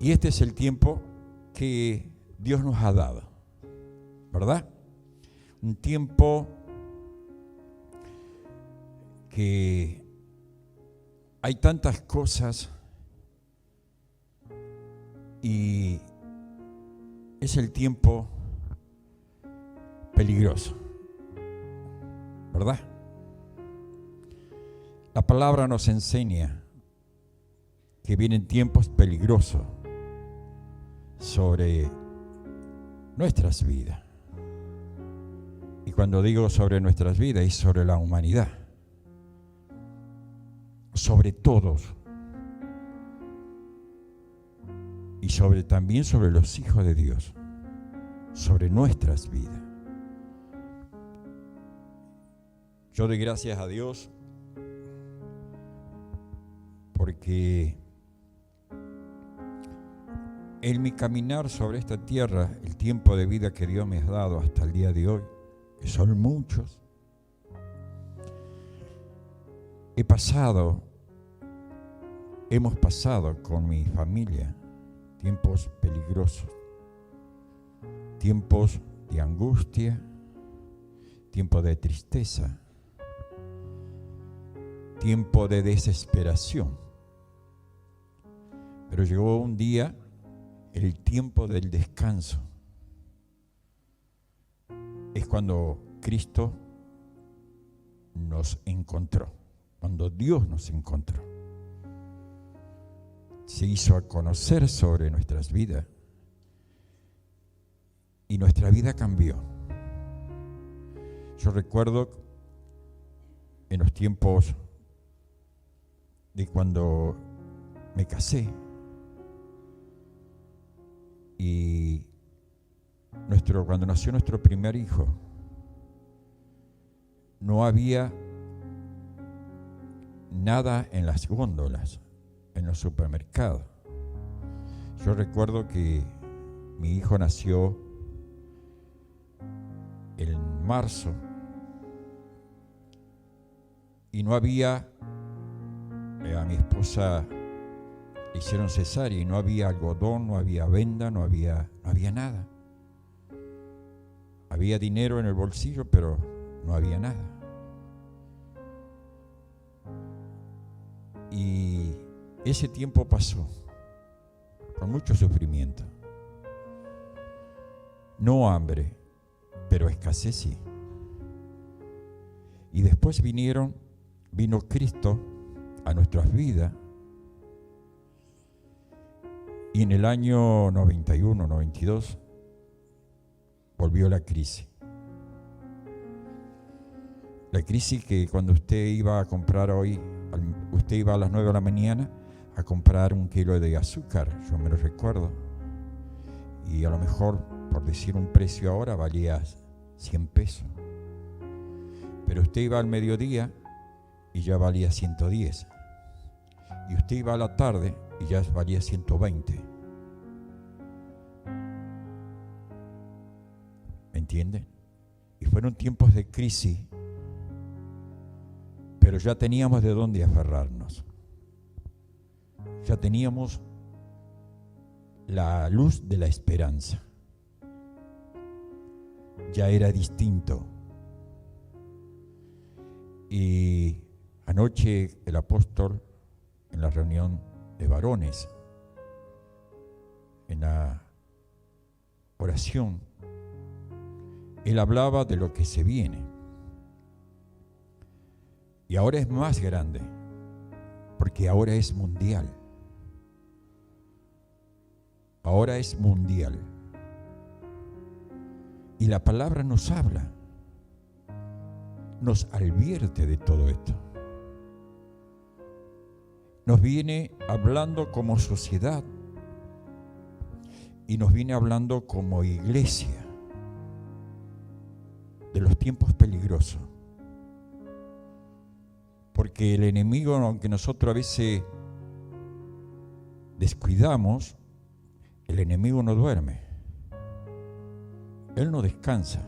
Y este es el tiempo que Dios nos ha dado, ¿verdad? Un tiempo que hay tantas cosas y es el tiempo peligroso, ¿verdad? La palabra nos enseña que vienen tiempos peligrosos sobre nuestras vidas. Y cuando digo sobre nuestras vidas, es sobre la humanidad, sobre todos, y también sobre los hijos de Dios, sobre nuestras vidas. Yo doy gracias a Dios porque en mi caminar sobre esta tierra, el tiempo de vida que Dios me ha dado hasta el día de hoy, que son muchos, hemos pasado con mi familia tiempos peligrosos, tiempos de angustia, tiempos de tristeza, tiempo de desesperación. Pero llegó un día, el tiempo del descanso. Es cuando Cristo nos encontró, cuando Dios nos encontró. Se hizo a conocer sobre nuestras vidas y nuestra vida cambió. Yo recuerdo en los tiempos de cuando me casé y cuando nació nuestro primer hijo, no había nada en las góndolas, en los supermercados. Yo recuerdo que mi hijo nació en marzo y no había, a mi esposa le hicieron cesárea y no había algodón, no había venda, no había nada. Había dinero en el bolsillo, pero no había nada. Y ese tiempo pasó con mucho sufrimiento. No hambre, pero escasez sí. Y después vino Cristo a nuestras vidas. Y en el año 91, 92, volvió la crisis. La crisis que cuando usted iba a comprar usted iba a las 9 de la mañana a comprar 1 kilo de azúcar, yo me lo recuerdo. Y a lo mejor, por decir un precio ahora, valía 100 pesos. Pero usted iba al mediodía y ya valía 110. Y usted iba a la tarde y ya valía 120. ¿Me entienden? Y fueron tiempos de crisis, pero ya teníamos de dónde aferrarnos. Ya teníamos la luz de la esperanza. Ya era distinto. Y anoche el apóstol, en la reunión de varones, en la oración, él hablaba de lo que se viene. Y ahora es más grande, porque ahora es mundial. Ahora es mundial. Y la palabra nos habla, nos advierte de todo esto. Nos viene hablando como sociedad y nos viene hablando como iglesia de los tiempos peligrosos. Porque el enemigo, aunque nosotros a veces descuidamos, el enemigo no duerme. Él no descansa.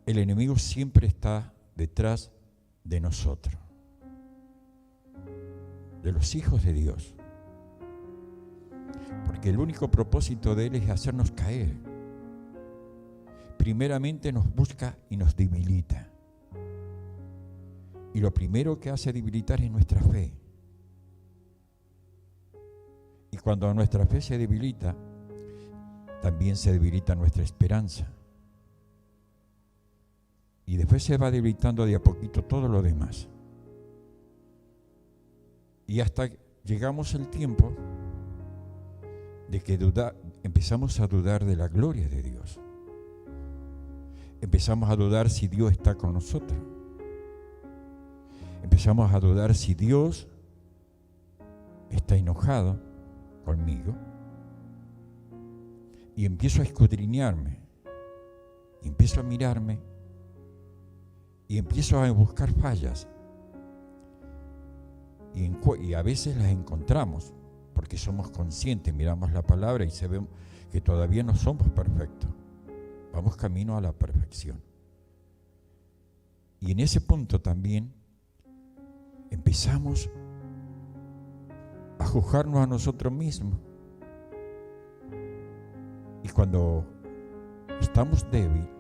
El enemigo siempre está detrás de nosotros, de los hijos de Dios. porque el único propósito de Él es hacernos caer. Primeramente nos busca y nos debilita. Y lo primero que hace debilitar es nuestra fe. Y cuando nuestra fe se debilita, también se debilita nuestra esperanza. Y después se va debilitando de a poquito todo lo demás. Y hasta llegamos al tiempo de que empezamos a dudar de la gloria de Dios. Empezamos a dudar si Dios está con nosotros. Empezamos a dudar si Dios está enojado conmigo. Y empiezo a escudriñarme. Y empiezo a mirarme. Y empiezo a buscar fallas. Y a veces las encontramos, porque somos conscientes, miramos la palabra y sabemos que todavía no somos perfectos. Vamos camino a la perfección. Y en ese punto también empezamos a juzgarnos a nosotros mismos. Y cuando estamos débiles,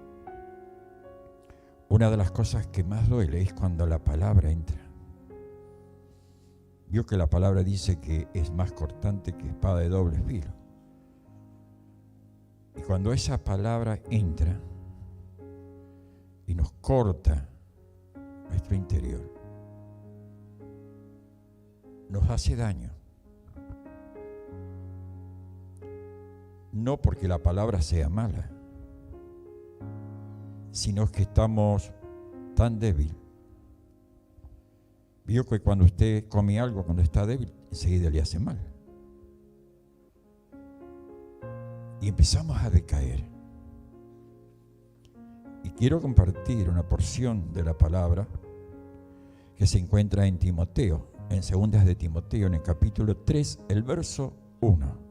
una de las cosas que más duele es cuando la palabra entra. Vio que la palabra dice que es más cortante que espada de doble filo. Y cuando esa palabra entra y nos corta nuestro interior, nos hace daño. No porque la palabra sea mala, sino que estamos tan débiles. Vio que cuando usted come algo, cuando está débil, enseguida le hace mal. Y empezamos a decaer. Y quiero compartir una porción de la palabra que se encuentra en Timoteo, en Segundas de Timoteo, en el capítulo 3, el verso 1.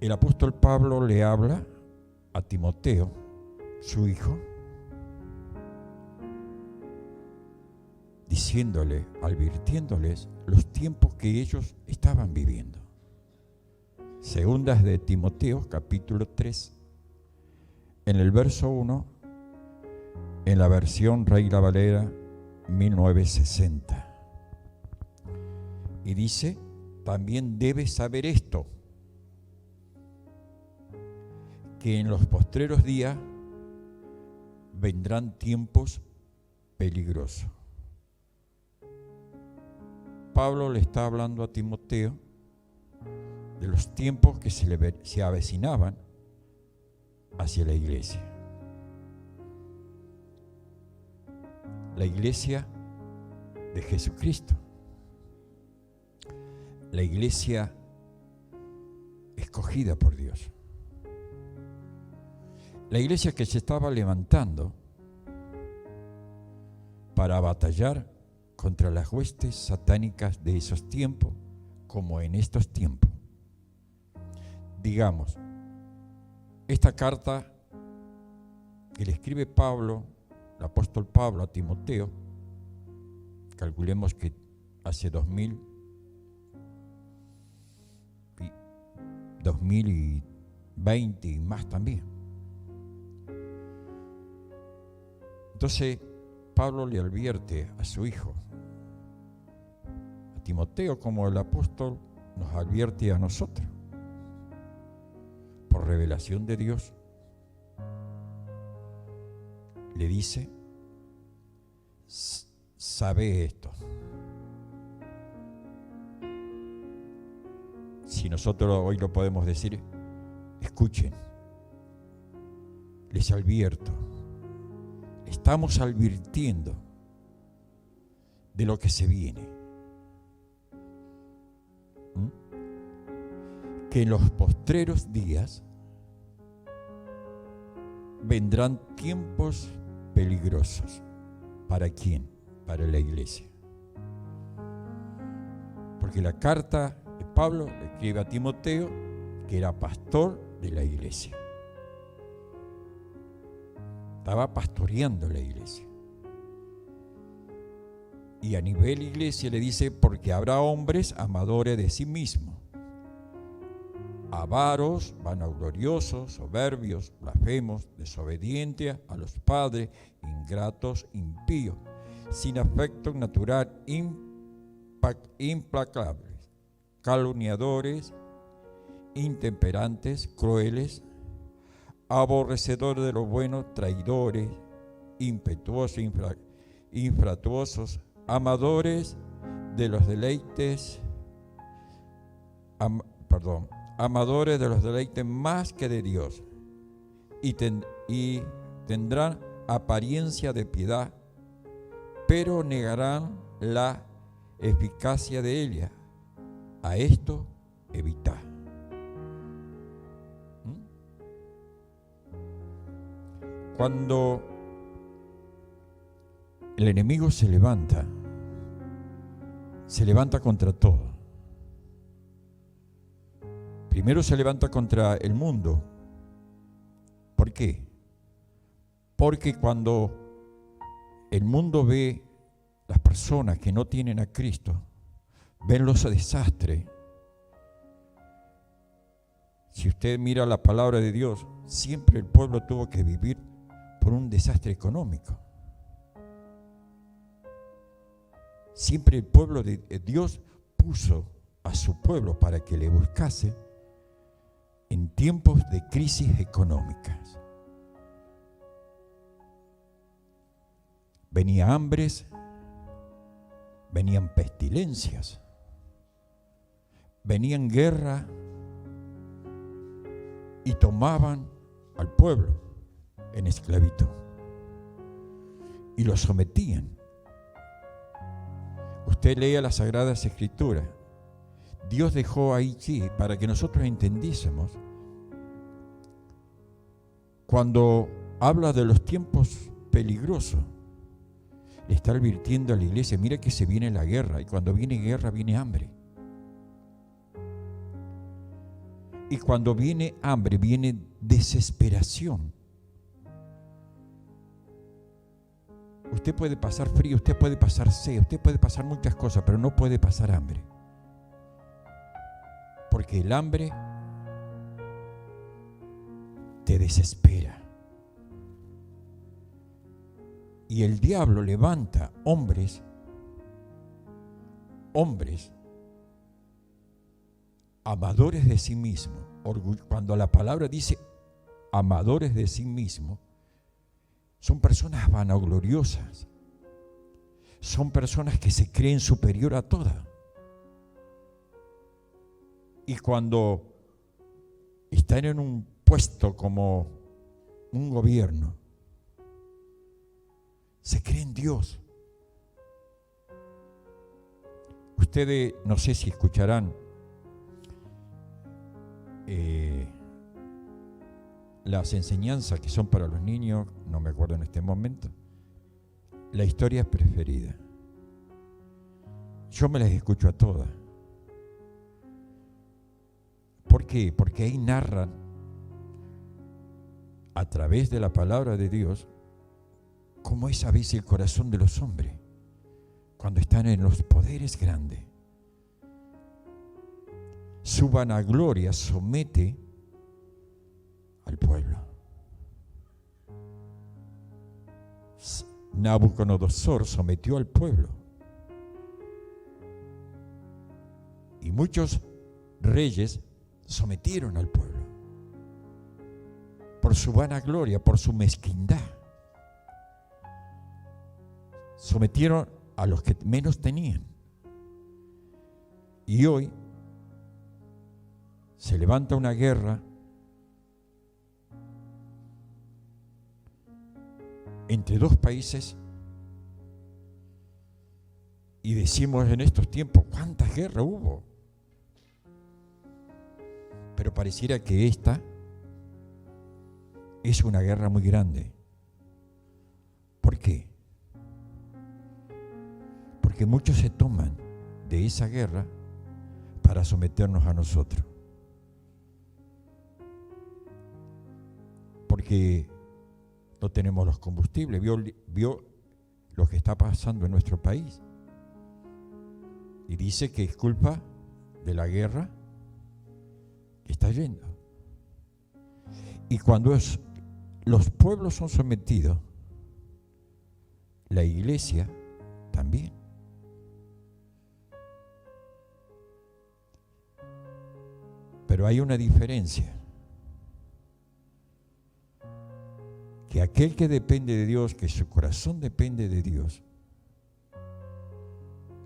El apóstol Pablo le habla a Timoteo, su hijo, diciéndole, advirtiéndoles los tiempos que ellos estaban viviendo. Segundas de Timoteo, capítulo 3, en el verso 1, en la versión Reina Valera 1960. Y dice, también debes saber esto, que en los postreros días vendrán tiempos peligrosos. Pablo le está hablando a Timoteo de los tiempos que se avecinaban hacia la iglesia. La iglesia de Jesucristo. La iglesia escogida por Dios. La iglesia que se estaba levantando para batallar contra las huestes satánicas de esos tiempos, como en estos tiempos. Digamos, esta carta que le escribe Pablo, el apóstol Pablo a Timoteo, calculemos que hace 2020 y más también. Entonces, Pablo le advierte a su hijo, a Timoteo, como el apóstol nos advierte a nosotros, por revelación de Dios. Le dice, sabe esto. Si nosotros hoy lo podemos decir, escuchen, les advierto. Estamos advirtiendo de lo que se viene. Que en los postreros días vendrán tiempos peligrosos. ¿Para quién? Para la iglesia. Porque la carta de Pablo le escribe a Timoteo, que era pastor de la iglesia. Estaba pastoreando la iglesia. Y a nivel iglesia le dice, porque habrá hombres amadores de sí mismos, avaros, vanagloriosos, soberbios, blasfemos, desobedientes a los padres, ingratos, impíos, sin afecto natural, implacables, calumniadores, intemperantes, crueles, aborrecedores de lo bueno, traidores, impetuosos, infratuosos, amadores de los deleites, amadores de los deleites más que de Dios, y tendrán apariencia de piedad, pero negarán la eficacia de ella. A esto evitad. Cuando el enemigo se levanta contra todo. Primero se levanta contra el mundo. ¿Por qué? Porque cuando el mundo ve las personas que no tienen a Cristo, ven los desastres. Si usted mira la palabra de Dios, siempre el pueblo tuvo que vivir por un desastre económico. Siempre el pueblo de Dios puso a su pueblo para que le buscase en tiempos de crisis económicas. Venían hambres, venían pestilencias, venían guerra y tomaban al pueblo en esclavitud y lo sometían. Usted lea las Sagradas Escrituras. Dios dejó ahí para que nosotros entendiésemos. Cuando habla de los tiempos peligrosos, le está advirtiendo a la iglesia, mira que se viene la guerra, y cuando viene guerra viene hambre. Y cuando viene hambre viene desesperación. Usted puede pasar frío, usted puede pasar sed, usted puede pasar muchas cosas, pero no puede pasar hambre. Porque el hambre te desespera. Y el diablo levanta hombres, amadores de sí mismos. Cuando la palabra dice amadores de sí mismos, son personas vanagloriosas. Son personas que se creen superior a todas. Y cuando están en un puesto como un gobierno, se creen Dios. Ustedes, no sé si escucharán las enseñanzas que son para los niños, no me acuerdo en este momento, la historia preferida. Yo me las escucho a todas. ¿Por qué? Porque ahí narran a través de la palabra de Dios cómo es a veces el corazón de los hombres cuando están en los poderes grandes. Su vanagloria somete al pueblo. Nabucodonosor sometió al pueblo. Y muchos reyes sometieron al pueblo por su vanagloria, por su mezquindad. Sometieron a los que menos tenían. Y hoy se levanta una guerra entre dos países y decimos en estos tiempos, ¿cuántas guerras hubo? Pero pareciera que esta es una guerra muy grande. ¿Por qué? Porque muchos se toman de esa guerra para someternos a nosotros. Porque no tenemos los combustibles. Vio lo que está pasando en nuestro país. Y dice que es culpa de la guerra que está yendo. Y cuando los pueblos son sometidos, la iglesia también. Pero hay una diferencia. Que aquel que depende de Dios, que su corazón depende de Dios,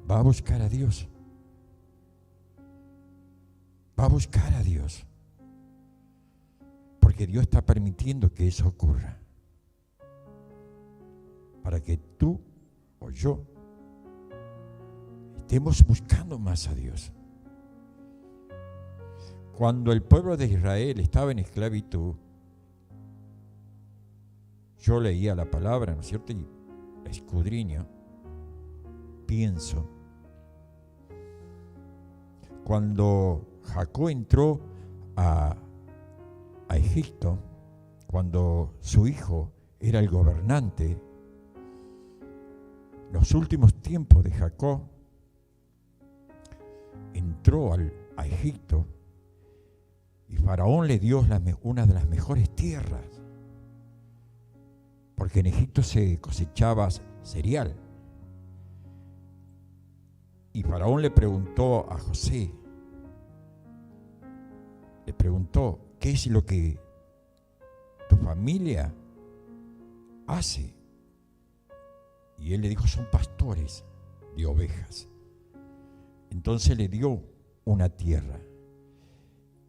va a buscar a Dios. Va a buscar a Dios. Porque Dios está permitiendo que eso ocurra. Para que tú o yo estemos buscando más a Dios. Cuando el pueblo de Israel estaba en esclavitud, yo leía la palabra, ¿no es cierto? Y escudriño, pienso. Cuando Jacob entró a Egipto, cuando su hijo era el gobernante, los últimos tiempos de Jacob, entró a Egipto y Faraón le dio una de las mejores tierras, porque en Egipto se cosechaba cereal. Y Faraón le preguntó a José, le preguntó, ¿qué es lo que tu familia hace? Y él le dijo, son pastores de ovejas. Entonces le dio una tierra.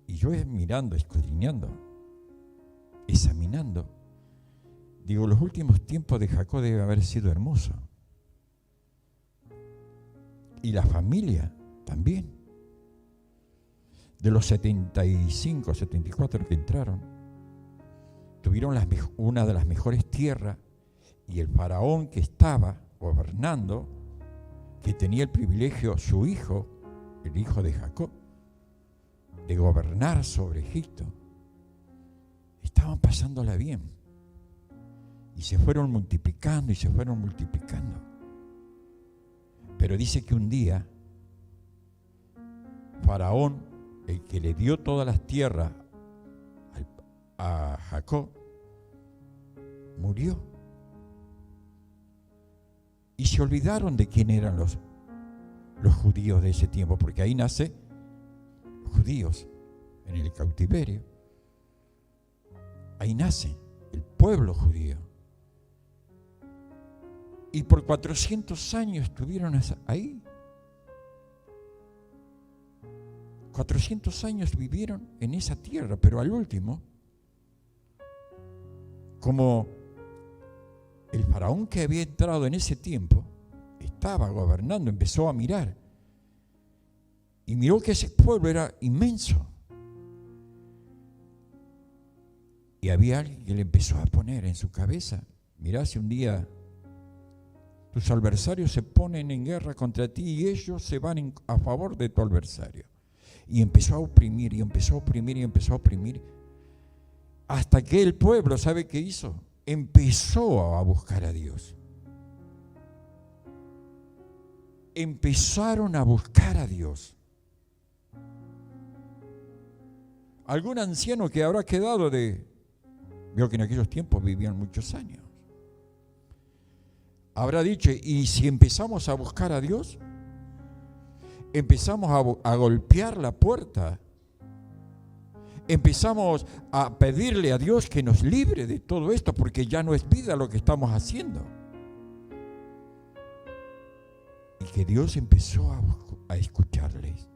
Y yo mirando, escudriñando, examinando, digo, los últimos tiempos de Jacob deben haber sido hermosos. Y la familia también. De los 75, 74 que entraron, tuvieron una de las mejores tierras, y el faraón que estaba gobernando, que tenía el privilegio, su hijo, el hijo de Jacob, de gobernar sobre Egipto, estaban pasándola bien. Y se fueron multiplicando y se fueron multiplicando. Pero dice que un día, Faraón, el que le dio todas las tierras a Jacob, murió. Y se olvidaron de quién eran los judíos de ese tiempo, porque ahí nace los judíos en el cautiverio. Ahí nace el pueblo judío. Y por 400 años estuvieron ahí. 400 años vivieron en esa tierra, pero al último, como el faraón que había entrado en ese tiempo, estaba gobernando, empezó a mirar. Y miró que ese pueblo era inmenso. Y había alguien que le empezó a poner en su cabeza, mirá, si un día tus adversarios se ponen en guerra contra ti y ellos se van a favor de tu adversario. Y empezó a oprimir, y empezó a oprimir, y empezó a oprimir. Hasta que el pueblo, ¿sabe qué hizo? Empezó a buscar a Dios. Empezaron a buscar a Dios. Algún anciano que habrá quedado veo que en aquellos tiempos vivían muchos años, habrá dicho, ¿y si empezamos a buscar a Dios? Empezamos a golpear la puerta. Empezamos a pedirle a Dios que nos libre de todo esto, porque ya no es vida lo que estamos haciendo. Y que Dios empezó a escucharles.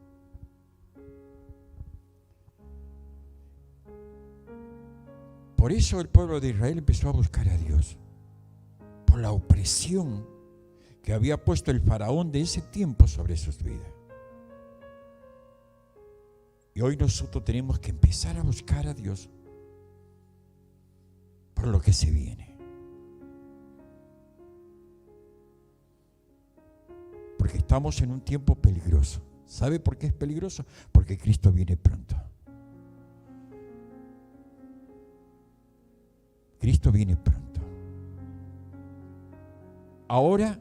Por eso el pueblo de Israel empezó a buscar a Dios. Por la opresión que había puesto el faraón de ese tiempo sobre sus vidas. Y hoy nosotros tenemos que empezar a buscar a Dios por lo que se viene. Porque estamos en un tiempo peligroso. ¿Sabe por qué es peligroso? Porque Cristo viene pronto. Cristo viene pronto. Ahora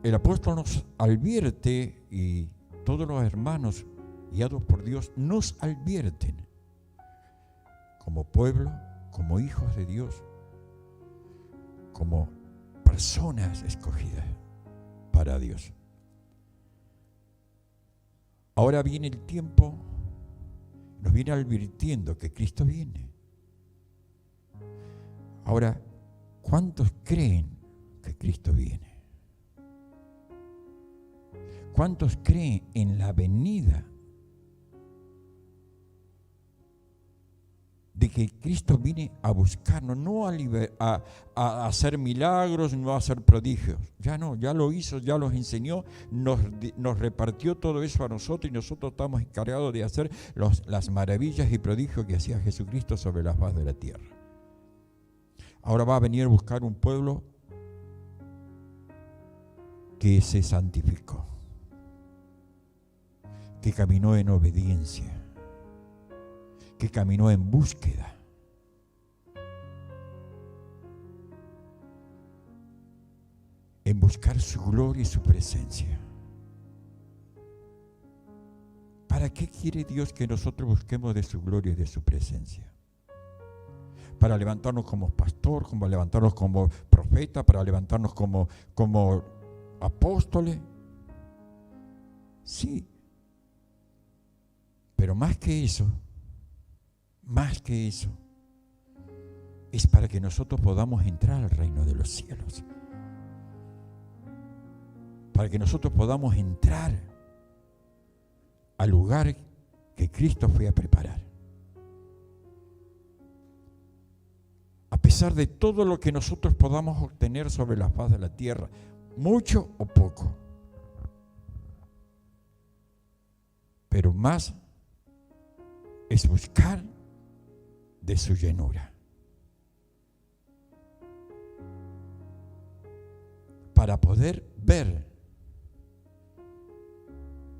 el apóstol nos advierte, y todos los hermanos guiados por Dios nos advierten como pueblo, como hijos de Dios, como personas escogidas para Dios. Ahora viene el tiempo, nos viene advirtiendo que Cristo viene. Ahora, ¿cuántos creen que Cristo viene? ¿Cuántos creen en la venida de que Cristo viene a buscarnos, no a hacer milagros, no a hacer prodigios? Ya no, ya lo hizo, ya los enseñó, nos repartió todo eso a nosotros, y nosotros estamos encargados de hacer las maravillas y prodigios que hacía Jesucristo sobre la faz de la tierra. Ahora va a venir a buscar un pueblo que se santificó, que caminó en obediencia, que caminó en búsqueda. En buscar su gloria y su presencia. ¿Para qué quiere Dios que nosotros busquemos de su gloria y de su presencia? Para levantarnos como pastor, como levantarnos como profeta, para levantarnos como apóstoles. Sí. Pero más que eso, es para que nosotros podamos entrar al reino de los cielos. Para que nosotros podamos entrar al lugar que Cristo fue a preparar. A pesar de todo lo que nosotros podamos obtener sobre la faz de la tierra, mucho o poco, pero más es buscar de su llenura, para poder ver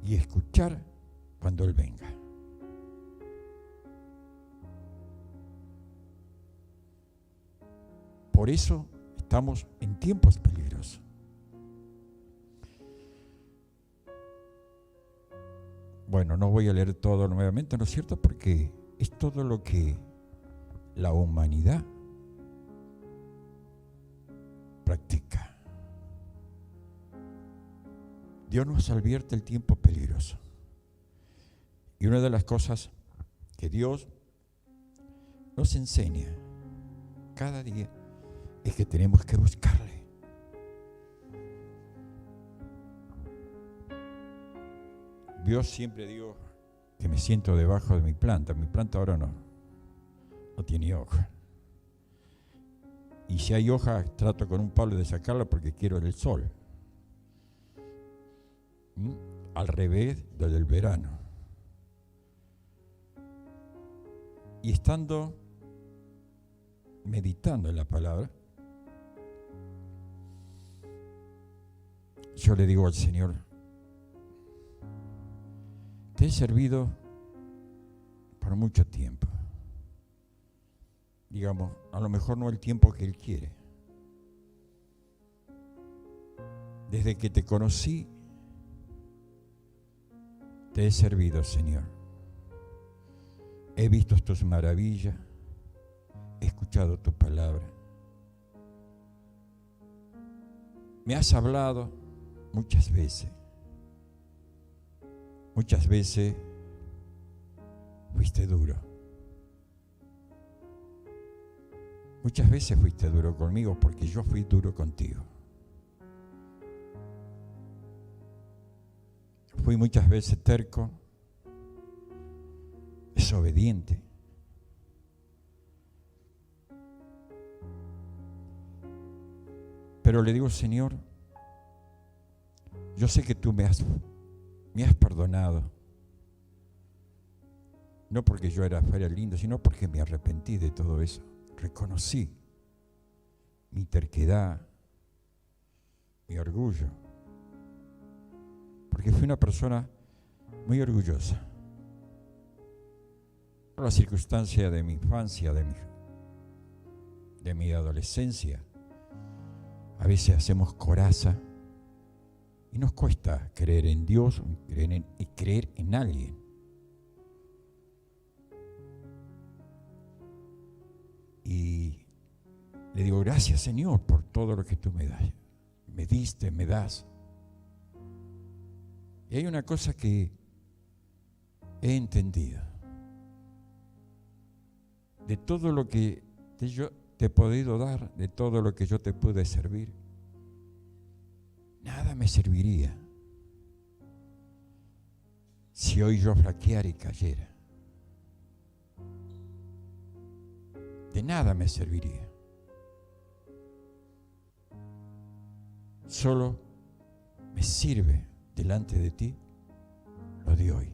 y escuchar cuando Él venga. Por eso estamos en tiempos peligrosos. Bueno, no voy a leer todo nuevamente, ¿no es cierto? Porque es todo lo que la humanidad practica. Dios nos advierte el tiempo peligroso. Y una de las cosas que Dios nos enseña cada día es que tenemos que buscarle. Dios siempre digo que me siento debajo de mi planta. Mi planta ahora no tiene hoja. Y si hay hoja, trato con un palo de sacarla porque quiero el sol. Al revés del verano. Y estando meditando en la palabra, yo le digo al Señor: te he servido por mucho tiempo. Digamos, a lo mejor no el tiempo que Él quiere. Desde que te conocí, te he servido, Señor. He visto tus maravillas, he escuchado tu palabra. Me has hablado muchas veces. Muchas veces fuiste duro. Muchas veces fuiste duro conmigo porque yo fui duro contigo. Fui muchas veces terco, desobediente. Pero le digo: Señor, yo sé que tú me has perdonado. No porque yo fuera lindo, sino porque me arrepentí de todo eso. Reconocí mi terquedad, mi orgullo. Porque fui una persona muy orgullosa. Por la circunstancia de mi infancia, de mi adolescencia. A veces hacemos coraza Y nos cuesta creer en Dios y creer en alguien. Y le digo, gracias Señor por todo lo que tú me das. Me diste, me das. Y hay una cosa que he entendido. De todo lo que yo te he podido dar, de todo lo que yo te pude servir, nada me serviría si hoy yo flaqueara y cayera. De nada me serviría. Solo me sirve delante de ti lo de hoy.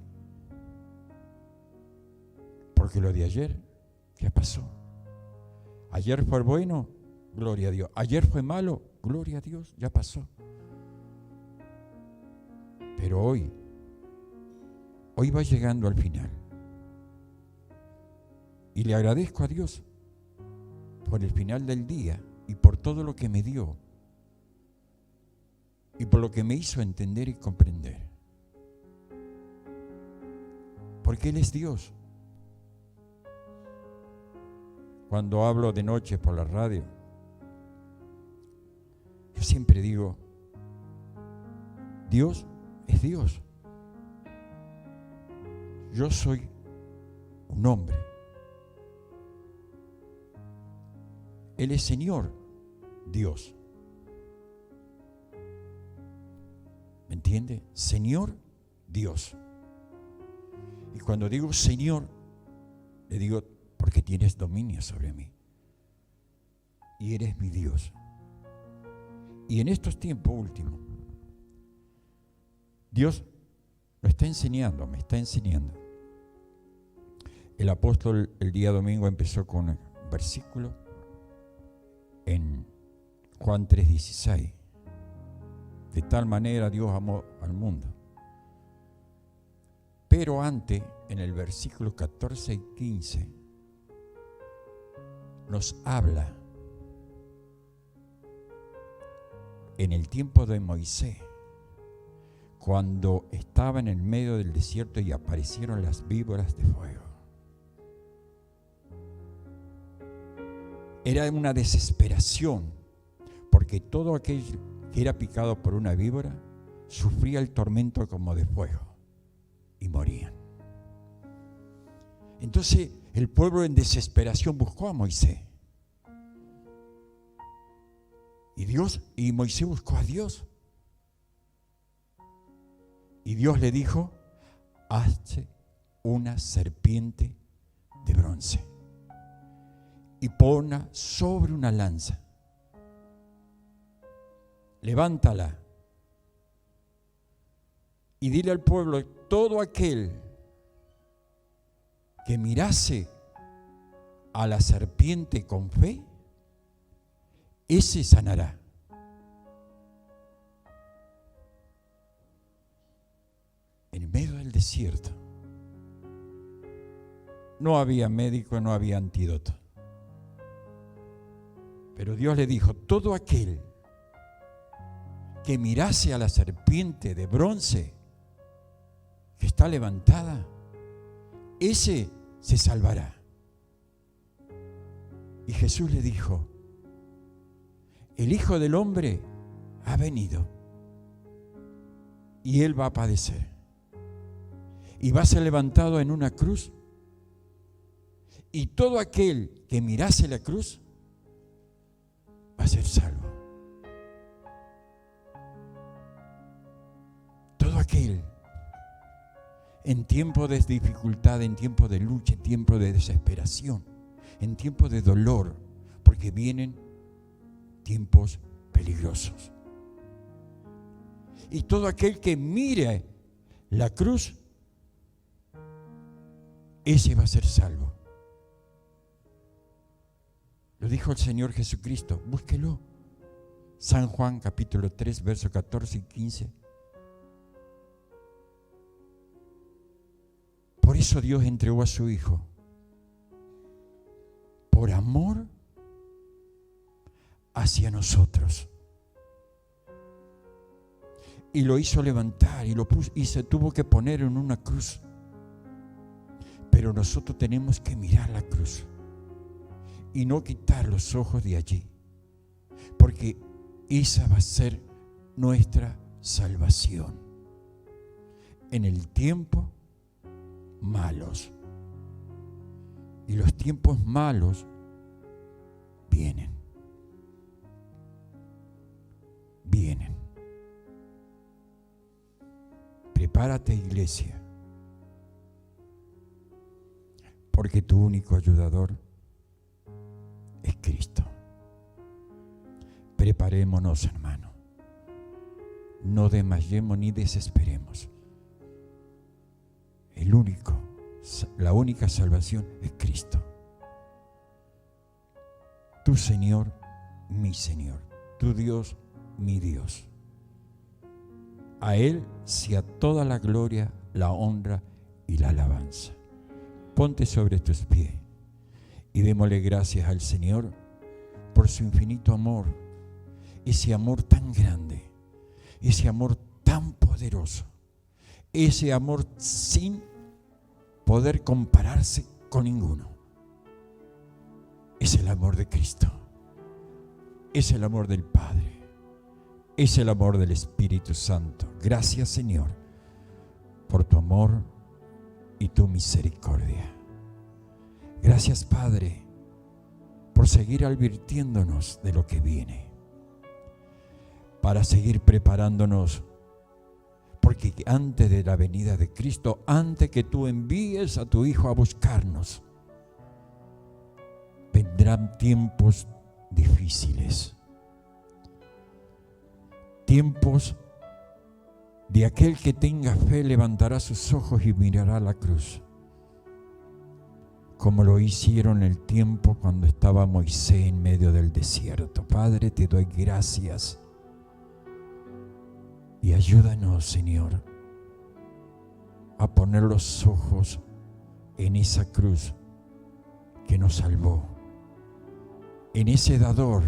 Porque lo de ayer ya pasó. Ayer fue bueno, gloria a Dios. Ayer fue malo, gloria a Dios, ya pasó. Pero hoy va llegando al final. Y le agradezco a Dios por el final del día y por todo lo que me dio y por lo que me hizo entender y comprender. Porque Él es Dios. Cuando hablo de noche por la radio, yo siempre digo, Dios es Dios. Yo soy un hombre. Él es Señor, Dios. ¿Me entiende? Señor, Dios. Y cuando digo Señor, le digo, porque tienes dominio sobre mí. Y eres mi Dios. Y en estos tiempos últimos, Dios lo está enseñando, me está enseñando. El apóstol el día domingo empezó con un versículo en Juan 3:16. De tal manera Dios amó al mundo. Pero antes, en el versículo 14 y 15, nos habla en el tiempo de Moisés, cuando estaba en el medio del desierto y aparecieron las víboras de fuego. Era una desesperación, porque todo aquel que era picado por una víbora sufría el tormento como de fuego y morían. Entonces el pueblo en desesperación buscó a Moisés. Y Moisés buscó a Dios. Y Dios le dijo, hazte una serpiente de bronce y ponla sobre una lanza. Levántala y dile al pueblo, todo aquel que mirase a la serpiente con fe, ese sanará. En medio del desierto no había médico, no había antídoto. Pero Dios le dijo, todo aquel que mirase a la serpiente de bronce que está levantada, ese se salvará. Y Jesús le dijo, el Hijo del Hombre ha venido y Él va a padecer y va a ser levantado en una cruz, y todo aquel que mirase la cruz va a ser salvo. Todo aquel en tiempo de dificultad, en tiempo de lucha, en tiempo de desesperación, en tiempo de dolor, porque vienen tiempos peligrosos. Y todo aquel que mire la cruz, ese va a ser salvo. Lo dijo el Señor Jesucristo, búsquelo. San Juan capítulo 3, versos 14 y 15. Por eso Dios entregó a su Hijo. Por amor hacia nosotros. y lo hizo levantar y lo puso, y se tuvo que poner en una cruz. Pero nosotros tenemos que mirar la cruz y no quitar los ojos de allí, porque esa va a ser nuestra salvación en el tiempo malos. Y los tiempos malos vienen. Prepárate, iglesia, porque tu único ayudador es Cristo. Preparémonos, hermano. No desmayemos ni desesperemos. La única salvación es Cristo. Tu Señor, mi Señor. Tu Dios, mi Dios. A Él sea toda la gloria, la honra y la alabanza. Ponte sobre tus pies y démosle gracias al Señor por su infinito amor, ese amor tan grande, ese amor tan poderoso, ese amor sin poder compararse con ninguno. Es el amor de Cristo, es el amor del Padre, es el amor del Espíritu Santo. Gracias, Señor, por tu amor y tu misericordia. Gracias, Padre, por seguir advirtiéndonos de lo que viene, para seguir preparándonos, porque antes de la venida de Cristo, antes que tú envíes a tu Hijo a buscarnos, vendrán tiempos difíciles, tiempos de aquel que tenga fe levantará sus ojos y mirará la cruz, como lo hicieron el tiempo cuando estaba Moisés en medio del desierto. Padre, te doy gracias y ayúdanos, Señor, a poner los ojos en esa cruz que nos salvó, en ese dador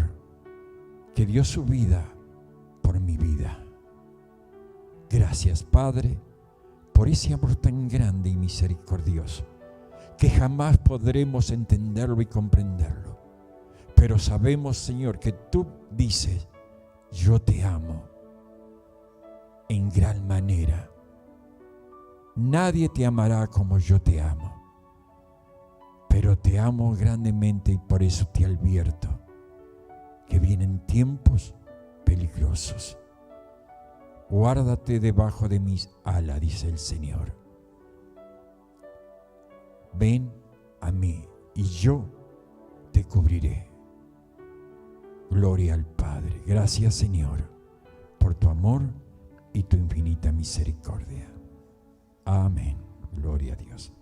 que dio su vida por mi vida. Gracias, Padre, por ese amor tan grande y misericordioso, que jamás podremos entenderlo y comprenderlo. Pero sabemos, Señor, que tú dices, yo te amo en gran manera. Nadie te amará como yo te amo, pero te amo grandemente y por eso te advierto que vienen tiempos peligrosos. Guárdate debajo de mis alas, dice el Señor. Ven a mí y yo te cubriré. Gloria al Padre. Gracias, Señor, por tu amor y tu infinita misericordia. Amén. Gloria a Dios.